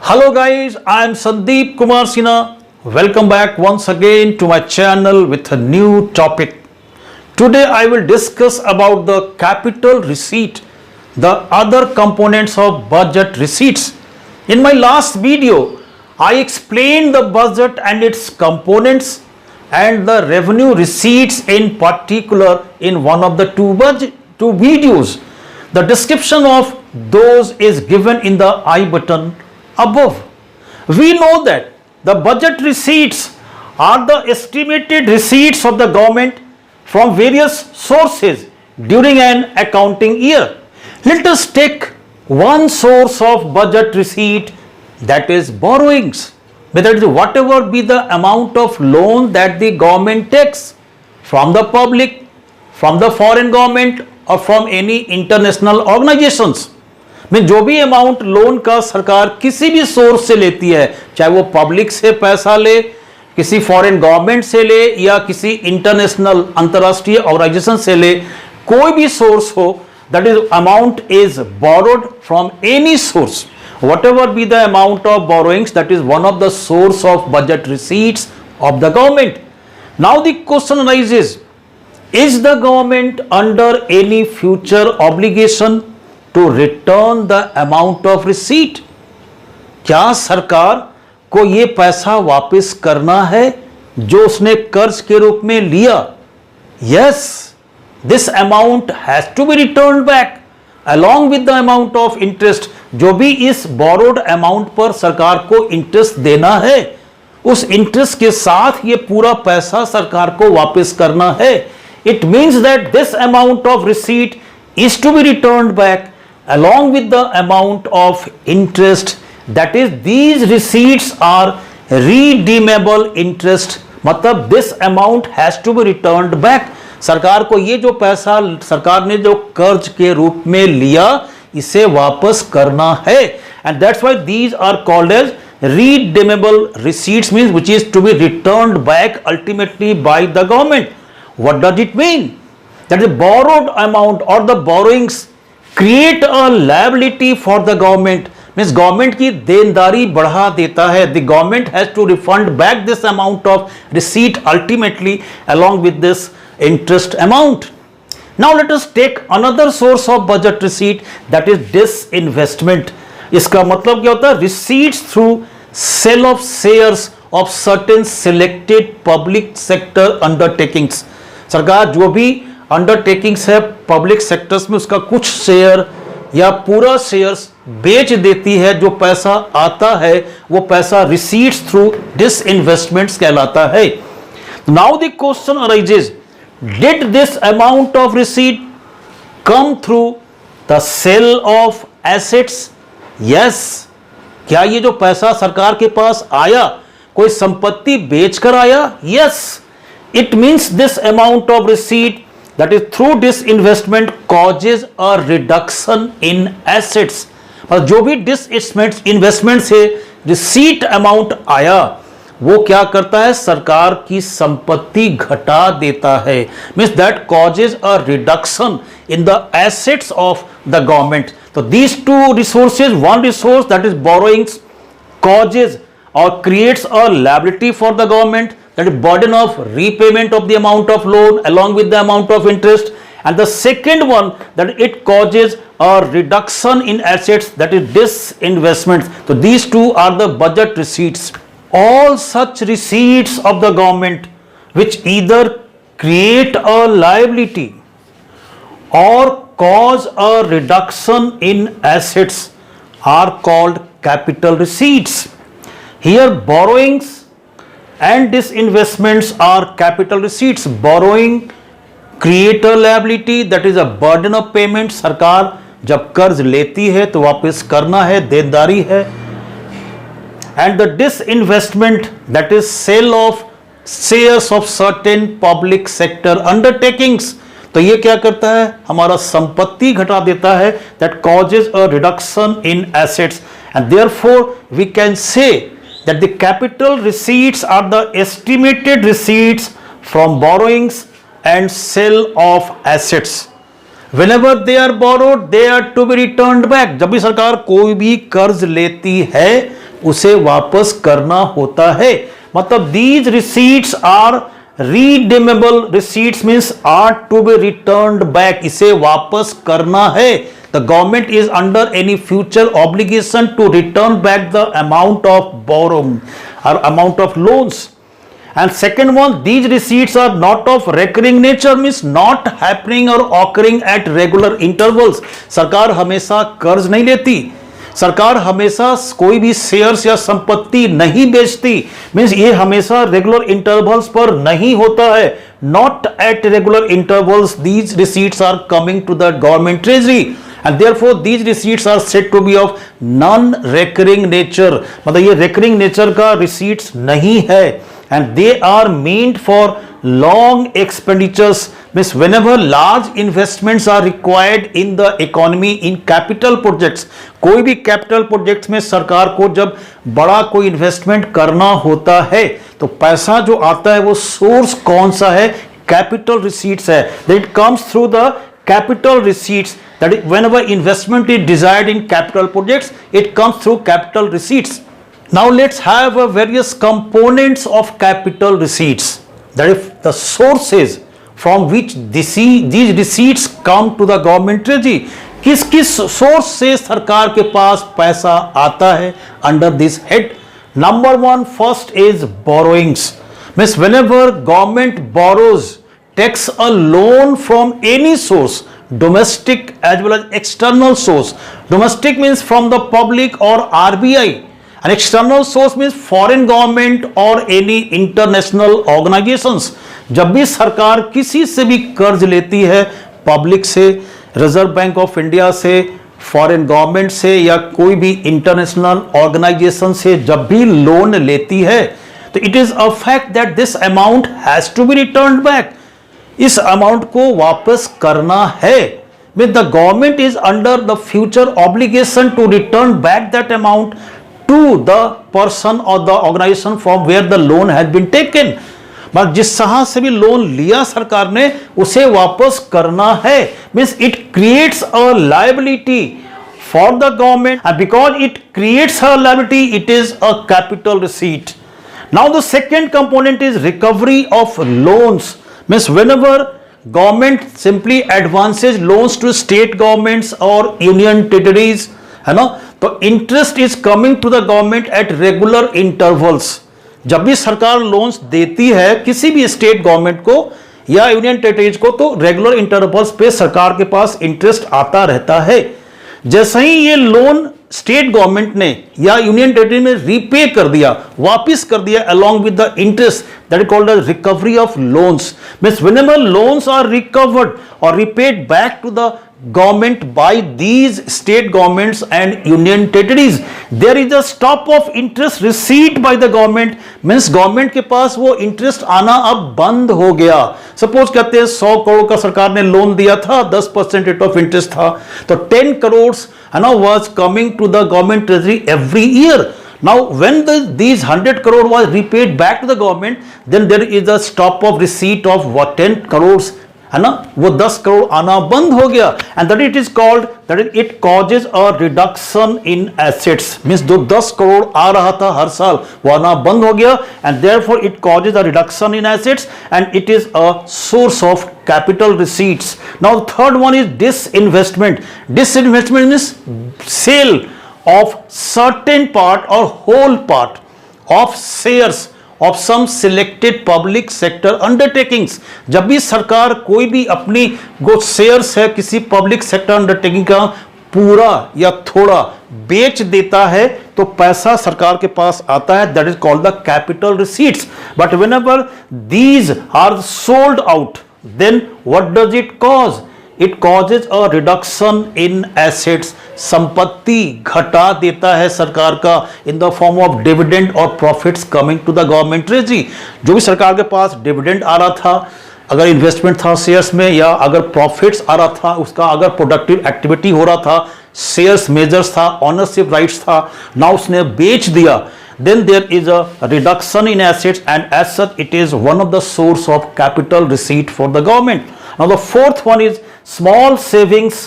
Hello guys, I am Sandeep Kumar Sinha. Welcome back once again to my channel with a new topic. Today I will discuss about the capital receipt, the other components of budget receipts. In my last video, I explained the budget and its components and the revenue receipts in particular in one of the two videos. The description of those is given in the I button above. We know that the budget receipts are the estimated receipts of the government from various sources during an accounting year. Let us take one source of budget receipt, that is borrowings. Whatever be the amount of loan that the government takes from the public, from the foreign government और from any international organisations में जो भी amount loan का सरकार किसी भी source से लेती है, चाहे वो पब्लिक से पैसा ले, किसी फॉरेन गवर्नमेंट से ले या किसी इंटरनेशनल अंतरराष्ट्रीय ऑर्गेनाइजेशन से ले, कोई भी सोर्स हो, that is amount is borrowed from any source. Whatever be the amount of borrowings, that is one of the source of budget receipts of the government. Now the question arises, is the government under any future obligation to return the amount of receipt? क्या सरकार को ये पैसा वापस करना है जो उसने कर्ज के रूप में लिया? Yes, this amount has to be returned back along with the amount of interest. जो भी इस borrowed amount पर सरकार को इंटरेस्ट देना है, उस इंटरेस्ट के साथ ये पूरा पैसा सरकार को वापस करना है. It means that this amount of receipt is to be returned back along with the amount of interest. That is, these receipts are redeemable interest. मतलब this amount has to be returned back. सरकार को ये जो पैसा सरकार ने जो कर्ज के रूप में लिया, इसे वापस करना है. And that's why these are called as redeemable receipts, means which is to be returned back ultimately by the government. What does it mean? That the borrowed amount or the borrowings create a liability for the government. Means government की देनदारी बढ़ा देता है. The government has to refund back this amount of receipt ultimately along with this interest amount. Now let us take another source of budget receipt, that is disinvestment. इसका मतलब क्या होता है? Receipts through sale of shares of certain selected public sector undertakings. सरकार जो भी undertakings है public sectors में, उसका कुछ शेयर या पूरा शेयर्स बेच देती है. जो पैसा आता है वो पैसा रिसीट्स थ्रू डिसइन्वेस्टमेंट्स कहलाता है. Now the question arises, did this amount of receipt come through the sale of assets? Yes. क्या ये जो पैसा सरकार के पास आया कोई संपत्ति बेचकर आया? Yes. It means this amount of receipt, that is through disinvestment, causes a reduction in assets. और जो भी डिसइन्वेस्टमेंट से रिसीट अमाउंट आया वो क्या करता है? सरकार की संपत्ति घटा देता है. Means that causes a reduction in the assets of the government. So these two resources, one resource that is borrowings causes or creates a liability for the government, that is burden of repayment of the amount of loan along with the amount of interest, and the second one that it causes a reduction in assets, that is disinvestment. So these two are the budget receipts. All such receipts of the government which either create a liability or cause a reduction in assets are called capital receipts. Here borrowings and disinvestments are capital receipts. Borrowing create a liability, that is a burden of payment. सरकार जब कर्ज लेती है तो वापस करना है, देनदारी है. And the disinvestment, that is sale of shares of certain public sector undertakings. तो ये क्या करता है? हमारा संपत्ति घटा देता है. That causes a reduction in assets, and therefore we can say that the capital receipts are the estimated receipts from borrowings and sale of assets. Whenever they are borrowed, they are to be returned back. जब भी सरकार कोई भी कर्ज लेती है उसे वापस करना होता है। मतलब these receipts are redeemable receipts means are to be returned back, इसे वापस करना है। The government is under any future obligation to return back the amount of borrowing or amount of loans. And second one, these receipts are not of recurring nature means not happening or occurring at regular intervals. सरकार हमेशा कर्ज नहीं लेती, सरकार हमेशा कोई भी shares या संपत्ति नहीं बेचती, मीन्स ये हमेशा रेगुलर इंटरवल्स पर नहीं होता है। Not at regular intervals these receipts are coming to the government treasury and therefore these receipts are said to be of non recurring nature, मतलब ये रेकरिंग नेचर का रिसीट्स नहीं है। And they are meant for long expenditures means whenever large investments are required in the economy in capital projects, कोई भी capital projects में सरकार को जब बड़ा कोई इन्वेस्टमेंट करना होता है तो पैसा जो आता है वो सोर्स कौन सा है, कैपिटल रिसीट्स है। That comes through the capital receipts, that is whenever investment is desired in capital projects it comes through capital receipts. Now let's have various components of capital receipts, that if the sources from which these receipts come to the government treasury, किस किस source से सरकार के पास पैसा आता है under this head. Number one, first is borrowings means whenever government borrows, takes a loan from any source, domestic as well as external source. Domestic means from the public or RBI, and external source means foreign government or any international organizations. जब भी सरकार किसी से भी कर्ज लेती है, public से, रिजर्व बैंक ऑफ इंडिया से, फॉरेन गवर्नमेंट से या कोई भी इंटरनेशनल ऑर्गेनाइजेशन से जब भी लोन लेती है तो it is a fact that this amount has to be returned back, इस अमाउंट को वापस करना है। Mean the government is under the future obligation to return back that amount to the person or the organization from where the loan has been taken। मतलब जिस जहां से भी लोन लिया सरकार ने उसे वापस करना है। Means it creates a liability for the government and because it creates a liability it is a capital receipt. Now the second component is recovery of loans means whenever government simply advances loans to state governments और union territories, है ना, तो interest is coming to the government at regular intervals. जब भी सरकार loans देती है किसी भी स्टेट गवर्नमेंट को या यूनियन टेरिटरीज को तो रेगुलर इंटरवल्स पे सरकार के पास इंटरेस्ट आता रहता है। जैसे ही ये लोन स्टेट गवर्नमेंट ने या यूनियन टेरिटरी ने रीपे कर दिया, वापिस कर दिया along with the interest, that is called as recovery of loans. Means whenever loans are recovered or repaid back to the government by these state governments and union territories, there is a stop of interest received by the government, means government के पास वो interest आना अब बंद हो गया। Suppose कहते हैं 100 करोड़ का सरकार ने लोन दिया था, 10% रेट ऑफ इंटरेस्ट था, तो 10 करोड़ है ना was coming to the government treasury every year. Now when these 100 crore was repaid back to the government, then there is a stop of receipt of what 10 crores, है ना, वो 10 करोड़ आना बंद हो गया। And that it is called that it causes a reduction in assets means जो 10 करोड़ आ रहा था हर साल वो आना बंद हो गया and therefore it causes a reduction in assets and it is a source of capital receipts. Now third one is disinvestment. Disinvestment means sale of certain part और whole part of shares of some selected public sector undertakings। जब भी सरकार कोई भी अपनी जो shares है किसी पब्लिक सेक्टर अंडरटेकिंग का पूरा या थोड़ा बेच देता है तो पैसा सरकार के पास आता है, that is called the capital receipts. But whenever these are sold out then what does it cause? It causes a reduction in assets. संपत्ति घटा देता है सरकार का in the form of dividend और profits coming to the government treasury. जो भी सरकार के पास डिविडेंड आ रहा था, अगर इन्वेस्टमेंट था शेयर्स में या अगर प्रॉफिट्स आ रहा था, उसका अगर प्रोडक्टिव एक्टिविटी हो रहा था, शेयर्स मेजर्स था, ऑनरशिप राइट्स था, ना उसने बेच दिया, then there is a reduction in assets and as such it is one of the source of capital receipt for the government. Now the fourth one is small savings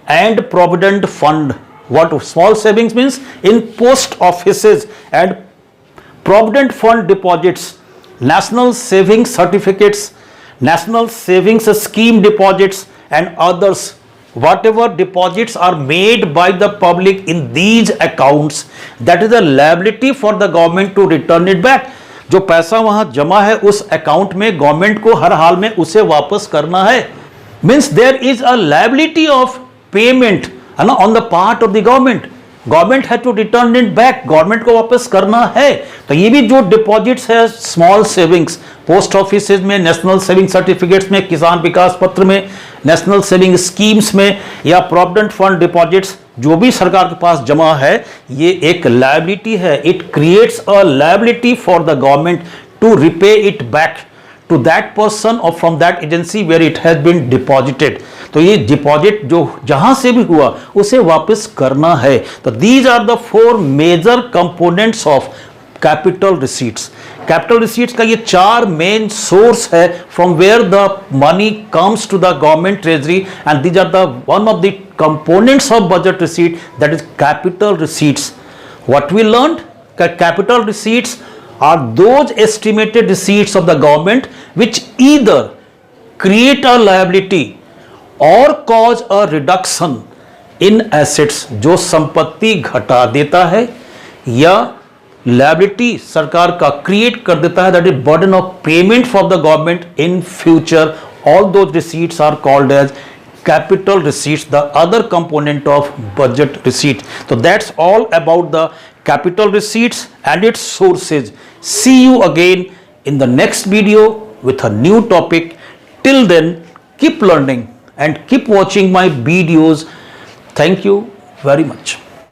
and provident fund. What small savings means? In post offices and provident fund deposits, national savings certificates, national savings scheme deposits and others, whatever deposits are made by the public in these accounts, that is a liability for the government to return it back. जो पैसा वहां जमा है उस account में government को हर हाल में उसे वापस करना है. Means there is a liability of payment on the part of the government. Government has to return it back, government को वापस करना है. तो ये भी जो डिपॉजिट्स है, स्मॉल सेविंग्स, पोस्ट ऑफिस में, नेशनल सेविंग सर्टिफिकेट्स में, किसान विकास पत्र में, नेशनल सेविंग स्कीम्स में या प्रोविडेंट फंड डिपॉजिट्स जो भी सरकार के पास जमा है, ये एक लायबिलिटी है. It creates a liability for the government to repay it back to that person or from that agency where it has been deposited. तो ये डिपॉजिट जो जहां से भी हुआ उसे वापस करना है. तो these are the four major components of capital receipts. Capital receipts का ये 4 मेन सोर्स है from where the money comes to the government treasury, and these are the one of the components of budget receipt, that is capital receipts. What we learned, capital receipts are those estimated receipts of the government which either create a liability or cause a reduction in assets, जो संपत्ति घटा देता है या liability सरकार का create कर देता है, that is burden of payment for the government in future. All those receipts are called as capital receipts, the other component of budget receipt. So that's all about the capital receipts and its sources. See you again in the next video with a new topic. Till then, keep learning and keep watching my videos. Thank you very much.